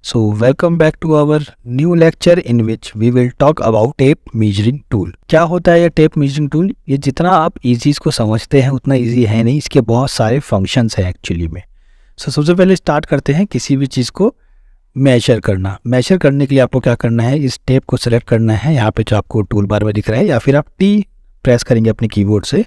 So welcome back to our new lecture in which we will talk about tape measuring tool. क्या होता है ये tape measuring tool? ये जितना आप इजी इसको समझते हैं उतना इजी है नहीं, इसके बहुत सारे फंक्शंस हैं एक्चुअली में. सबसे पहले स्टार्ट करते हैं किसी भी चीज़ को मेजर करना. मेजर करने के लिए आपको क्या करना है, इस टेप को सेलेक्ट करना है यहाँ पे जो आपको टूल बार में दिख रहा है, या फिर आप टी प्रेस करेंगे अपने कीबोर्ड से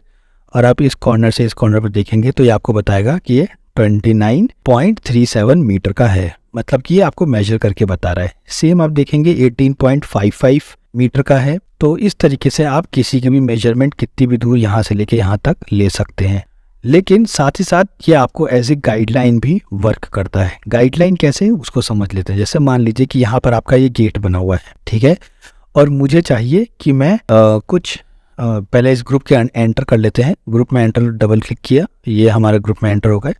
और आप इस कॉर्नर से इस कॉर्नर पर देखेंगे तो ये आपको बताएगा कि ये 29.37 मीटर का है, मतलब कि ये आपको मेजर करके बता रहा है. सेम आप देखेंगे 18.55 मीटर का है. तो इस तरीके से आप किसी की भी मेजरमेंट कितनी भी दूर यहाँ से लेके यहाँ तक ले सकते हैं. लेकिन साथ ही साथ ये आपको एज ए गाइडलाइन भी वर्क करता है. गाइडलाइन कैसे, उसको समझ लेते हैं. जैसे मान लीजिए कि यहाँ पर आपका ये गेट बना हुआ है, ठीक है, और मुझे चाहिए कि मैं पहले इस ग्रुप के एंटर कर लेते हैं. ग्रुप में एंटर डबल क्लिक किया, ये हमारे ग्रुप में एंटर हो गए.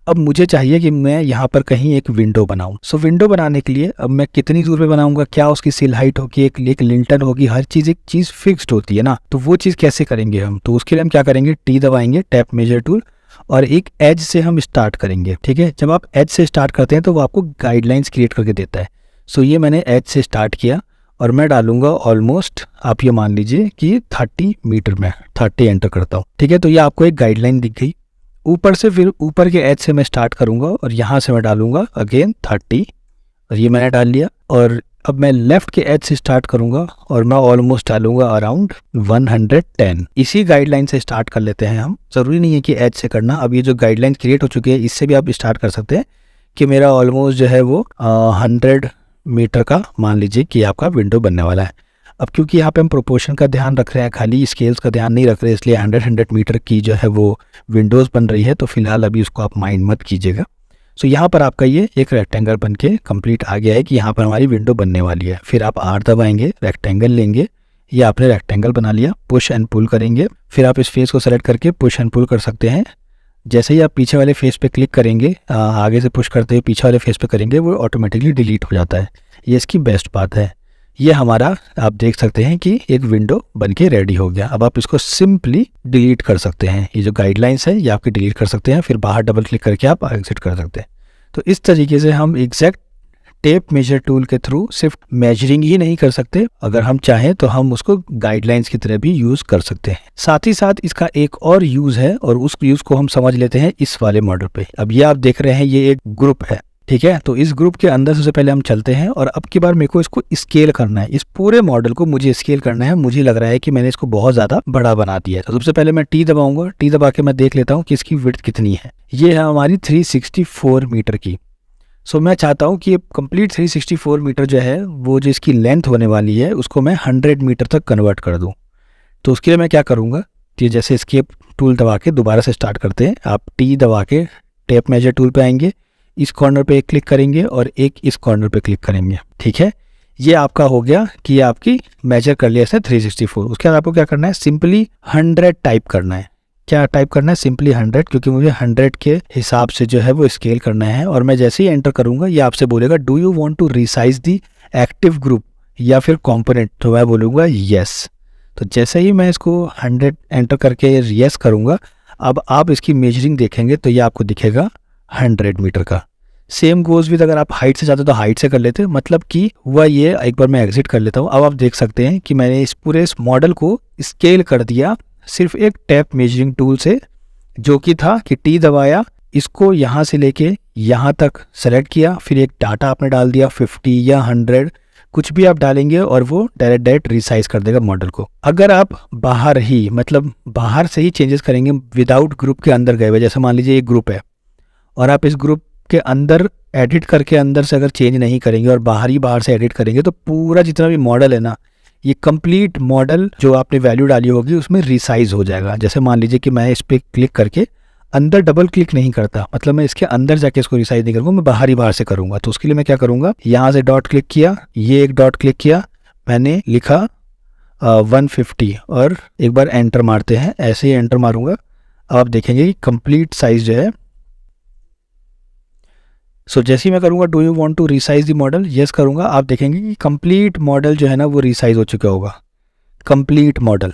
अब मुझे चाहिए कि मैं यहाँ पर कहीं एक विंडो बनाऊं. सो विंडो बनाने के लिए अब मैं कितनी दूर पे बनाऊंगा, क्या उसकी सिल हाइट होगी, एक लिंटन होगी, हर चीज़ एक चीज़ फिक्स्ड होती है ना. तो वो चीज़ कैसे करेंगे हम, तो उसके लिए हम क्या करेंगे, टी दबाएंगे, टैप मेजर टूल, और एक एज से हम स्टार्ट करेंगे. ठीक है, जब आप एज से स्टार्ट करते हैं तो वो आपको गाइडलाइंस क्रिएट करके देता है. सो ये मैंने एज से स्टार्ट किया और मैं डालूंगा ऑलमोस्ट, आप ये मान लीजिए कि 30 मीटर में 30 एंटर करता हूँ. ठीक है, तो ये आपको एक गाइडलाइन दिख गई. ऊपर से फिर ऊपर के एज से मैं स्टार्ट करूंगा और यहाँ से मैं डालूंगा अगेन 30, और ये मैंने डाल लिया. और अब मैं लेफ्ट के एज से स्टार्ट करूंगा और मैं ऑलमोस्ट डालूंगा अराउंड 110. इसी गाइडलाइन से स्टार्ट कर लेते हैं हम, ज़रूरी नहीं है कि एज से करना. अब ये जो गाइडलाइन क्रिएट हो चुकी है इससे भी आप स्टार्ट कर सकते हैं कि मेरा ऑलमोस्ट जो है वो 100 मीटर का मान लीजिए कि आपका विंडो बनने वाला है. अब क्योंकि यहाँ पे हम प्रोपोर्शन का ध्यान रख रहे हैं, खाली स्केल्स का ध्यान नहीं रख रहे, इसलिए 100 मीटर की जो है वो विंडोज़ बन रही है. तो फिलहाल अभी उसको आप माइंड मत कीजिएगा. सो यहाँ पर आपका ये एक रेक्टेंगल बन के कंप्लीट आ गया है कि यहाँ पर हमारी विंडो बनने वाली है. फिर आप आर दबाएंगे, रेक्टेंगल लेंगे, ये आपने रेक्टेंगल बना लिया. पुश एंड पुल करेंगे, फिर आप इस फेस को सेलेक्ट करके पुश एंड पुल कर सकते हैं. जैसे ही आप पीछे वाले फेस पे क्लिक करेंगे, आगे से पुश करते हुए पीछे वाले फेस पे करेंगे, वो ऑटोमेटिकली डिलीट हो जाता है. ये इसकी बेस्ट बात है. ये हमारा आप देख सकते हैं कि एक विंडो बनके रेडी हो गया. अब आप इसको सिंपली डिलीट कर सकते हैं. ये जो गाइडलाइंस है ये आपकी डिलीट कर सकते हैं, फिर बाहर डबल क्लिक करके आप एग्जिट कर सकते हैं. तो इस तरीके से हम एग्जैक्ट टेप मेजर टूल के थ्रू सिर्फ मेजरिंग ही नहीं कर सकते, अगर हम चाहें तो हम उसको गाइडलाइंस की तरह भी यूज़ कर सकते हैं. साथ ही साथ इसका एक और यूज़ है और उस यूज़ को हम समझ लेते हैं इस वाले मॉडल पे. अब ये आप देख रहे हैं ये एक ग्रुप है, ठीक है. तो इस ग्रुप के अंदर सबसे पहले हम चलते हैं और अब की बार मेरे को इसको स्केल करना है. इस पूरे मॉडल को मुझे स्केल करना है. मुझे लग रहा है कि मैंने इसको बहुत ज़्यादा बड़ा बना दिया है. तो सबसे पहले मैं टी दबाऊंगा. टी दबा के मैं देख लेता हूँ कि इसकी विड्थ कितनी है. ये है हमारी 364 मीटर की. सो मैं चाहता हूँ कि कंप्लीट 364 मीटर जो है वो जो इसकी लेंथ होने वाली है उसको मैं 100 मीटर तक कन्वर्ट कर दूँ. तो उसके लिए मैं क्या करूँगा कि जैसे एस्केप टूल दबा के दोबारा से स्टार्ट करते हैं. आप टी दबा के टेप मेजर टूल पे आएंगे, इस कॉर्नर पे एक क्लिक करेंगे और एक इस कॉर्नर पे क्लिक करेंगे. ठीक है, ये आपका हो गया कि आपकी मेजर कर लिया इसने 364. उसके बाद आपको क्या करना है, सिंपली 100 टाइप करना है. क्या टाइप करना है, सिंपली 100, क्योंकि मुझे 100 के हिसाब से जो है वो स्केल करना है. और मैं जैसे ही एंटर करूंगा ये आपसे बोलेगा do you want to resize the active group या फिर कॉम्पोनेंट. तो मैं बोलूँगा येस. तो जैसे ही मैं इसको 100 एंटर करके येस करूँगा, अब आप इसकी मेजरिंग देखेंगे तो ये आपको दिखेगा 100 मीटर का. सेम गोज विद अगर आप हाइट से चाहते तो हाइट से कर लेते. मतलब कि हुआ ये, एक बार मैं एग्जिट कर लेता हूँ. अब आप देख सकते हैं कि मैंने इस पूरे इस मॉडल को स्केल कर दिया सिर्फ एक टैप मेजरिंग टूल से, जो कि था कि टी दबाया, इसको यहाँ से लेके यहाँ तक सेलेक्ट किया, फिर एक डाटा आपने डाल दिया 50 या 100 कुछ भी आप डालेंगे और वो डायरेक्ट रिसाइज कर देगा मॉडल को. अगर आप बाहर ही मतलब बाहर से ही चेंजेस करेंगे विदाउट ग्रुप के अंदर गए हुए, जैसे मान लीजिए एक ग्रुप है और आप इस ग्रुप के अंदर एडिट करके अंदर से अगर चेंज नहीं करेंगे और बाहर से एडिट करेंगे तो पूरा जितना भी मॉडल है ना, ये कंप्लीट मॉडल जो आपने वैल्यू डाली होगी उसमें रिसाइज हो जाएगा. जैसे मान लीजिए कि मैं इस पर क्लिक करके अंदर डबल क्लिक नहीं करता, मतलब मैं इसके अंदर जाके इसको रिसाइज नहीं करूँगा, मैं बाहर से करूँगा. तो उसके लिए मैं क्या करूँगा, यहाँ से डॉट क्लिक किया, ये एक डॉट क्लिक किया, मैंने लिखा 150 और एक बार एंटर मारते हैं. ऐसे ही एंटर मारूंगा, अब आप देखेंगे कि कंप्लीट साइज जो है. सो जैसे ही मैं करूँगा do you want to resize the model, yes करूँगा, आप देखेंगे कि कंप्लीट मॉडल जो है ना वो रिसाइज हो चुका होगा. कंप्लीट मॉडल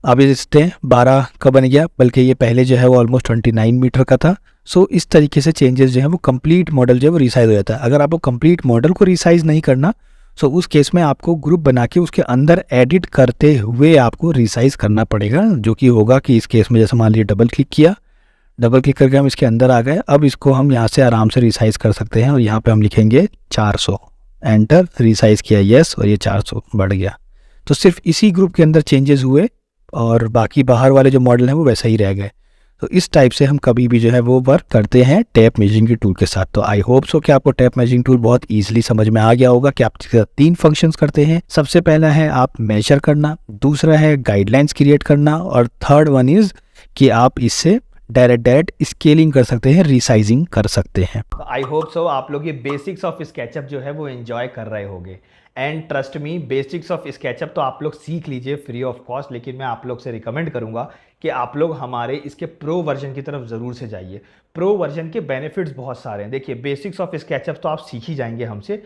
आप ये देखते हैं 12 का बन गया, बल्कि ये पहले जो है वो ऑलमोस्ट 29 मीटर का था. सो इस तरीके से चेंजेस जो है वो कंप्लीट मॉडल जो है वो रिसाइज हो जाता है। अगर आपको कंप्लीट मॉडल को रिसाइज नहीं करना, सो उस केस में आपको ग्रुप बना के उसके अंदर एडिट करते हुए आपको रिसाइज करना पड़ेगा, जो कि होगा कि इस केस में जैसे मान लीजिए डबल क्लिक किया, डबल क्लिक करके हम इसके अंदर आ गए। अब इसको हम यहाँ से आराम से रिसाइज कर सकते हैं और यहाँ पे हम लिखेंगे 400, एंटर, रिसाइज किया यस, और ये 400 बढ़ गया। तो सिर्फ इसी ग्रुप के अंदर चेंजेस हुए और बाकी बाहर वाले जो मॉडल हैं वो वैसा ही रह गए। तो इस टाइप से हम कभी भी जो है वो वर्क करते हैं टैप मेजरिंग के टूल के साथ। तो आई होप सो कि आपको टैप मेजरिंग टूल बहुत ईजिली समझ में आ गया होगा कि आप तीन फंक्शंस करते हैं। सबसे पहला है आप मेजर करना, दूसरा है गाइडलाइंस क्रिएट करना, और थर्ड वन इज कि आप इससे डायरेक्ट स्केलिंग कर सकते हैं, रिसाइजिंग कर सकते हैं। आई होप सो आप लोग ये बेसिक्स ऑफ स्केचअप जो है वो एंजॉय कर रहे होंगे। And trust me, basics of SketchUp तो आप लोग सीख लीजिए फ्री ऑफ कॉस्ट, लेकिन मैं आप लोग से रिकमेंड करूंगा कि आप लोग हमारे इसके प्रो वर्जन की तरफ ज़रूर से जाइए। प्रो वर्जन के बेनिफिट्स बहुत सारे हैं। देखिए, बेसिक्स ऑफ स्केचअप तो आप सीख ही जाएंगे हमसे,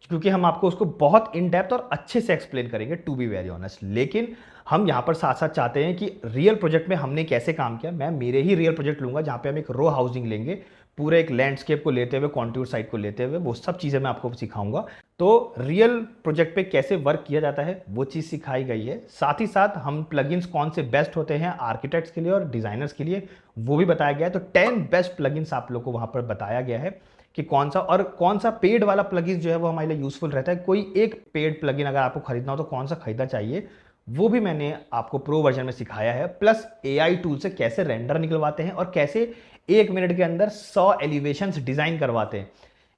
क्योंकि हम आपको उसको बहुत इन डेप्थ और अच्छे से एक्सप्लेन करेंगे, टू बी वेरी ऑनेस्ट। लेकिन हम यहाँ पर साथ साथ चाहते हैं कि रियल प्रोजेक्ट में हमने कैसे काम किया, मैं मेरे ही रियल प्रोजेक्ट लूंगा जहाँ पे हम एक रो हाउसिंग लेंगे, पूरे एक लैंडस्केप को लेते हुए, कॉन्टूर साइड को लेते हुए, वो सब चीज़ें मैं आपको सिखाऊंगा। तो रियल प्रोजेक्ट पे कैसे वर्क किया जाता है वो चीज़ सिखाई गई है। साथ ही साथ हम प्लगइन्स कौन से बेस्ट होते हैं आर्किटेक्ट्स के लिए और डिज़ाइनर्स के लिए वो भी बताया गया है। तो 10 बेस्ट प्लगइन्स आप लोग को वहाँ पर बताया गया है कि कौन सा और कौन सा पेड वाला प्लगइन जो है वो हमारे लिए यूजफुल रहता है। कोई एक पेड प्लगइन अगर आपको खरीदना हो तो कौन सा खरीदना चाहिए, वो भी मैंने आपको प्रो वर्जन में सिखाया है। प्लस एआई टूल से कैसे रेंडर निकलवाते हैं और कैसे 1 मिनट के अंदर 100 एलिवेशंस डिजाइन करवाते हैं,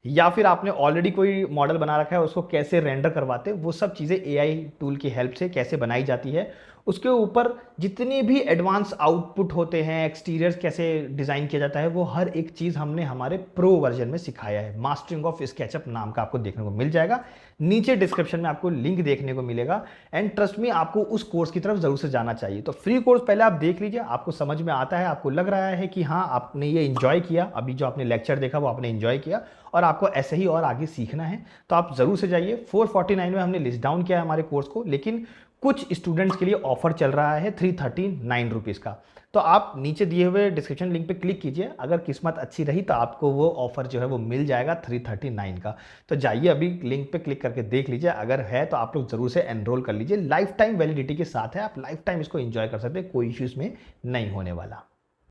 या फिर आपने ऑलरेडी कोई मॉडल बना रखा है उसको कैसे रेंडर करवाते हैं, वो सब चीज़ें एआई टूल की हेल्प से कैसे बनाई जाती है। उसके ऊपर जितनी भी एडवांस आउटपुट होते हैं, एक्सटीरियर्स कैसे डिज़ाइन किया जाता है, वो हर एक चीज़ हमने हमारे प्रो वर्जन में सिखाया है। मास्टरिंग ऑफ स्केचअप नाम का आपको देखने को मिल जाएगा, नीचे डिस्क्रिप्शन में आपको लिंक देखने को मिलेगा। एंड ट्रस्ट मी, आपको उस कोर्स की तरफ जरूर से जाना चाहिए। तो फ्री कोर्स पहले आप देख लीजिए, आपको समझ में आता है, आपको लग रहा है कि हाँ आपने ये इंजॉय किया, अभी जो आपने लेक्चर देखा वो आपने इंजॉय किया और आपको ऐसे ही और आगे सीखना है, तो आप जरूर से जाइए। 449 में हमने लिस्ट डाउन किया है हमारे कोर्स को, लेकिन कुछ स्टूडेंट्स के लिए ऑफर चल रहा है 339 रुपीज़ का। तो आप नीचे दिए हुए डिस्क्रिप्शन लिंक पे क्लिक कीजिए, अगर किस्मत अच्छी रही तो आपको वो ऑफर जो है वो मिल जाएगा 339 का। तो जाइए अभी लिंक पे क्लिक करके देख लीजिए, अगर है तो आप लोग जरूर से एनरोल कर लीजिए। लाइफ टाइम वैलिडिटी के साथ है, आप लाइफ टाइम इसको एंजॉय कर सकते हैं, कोई इश्यूज में नहीं होने वाला।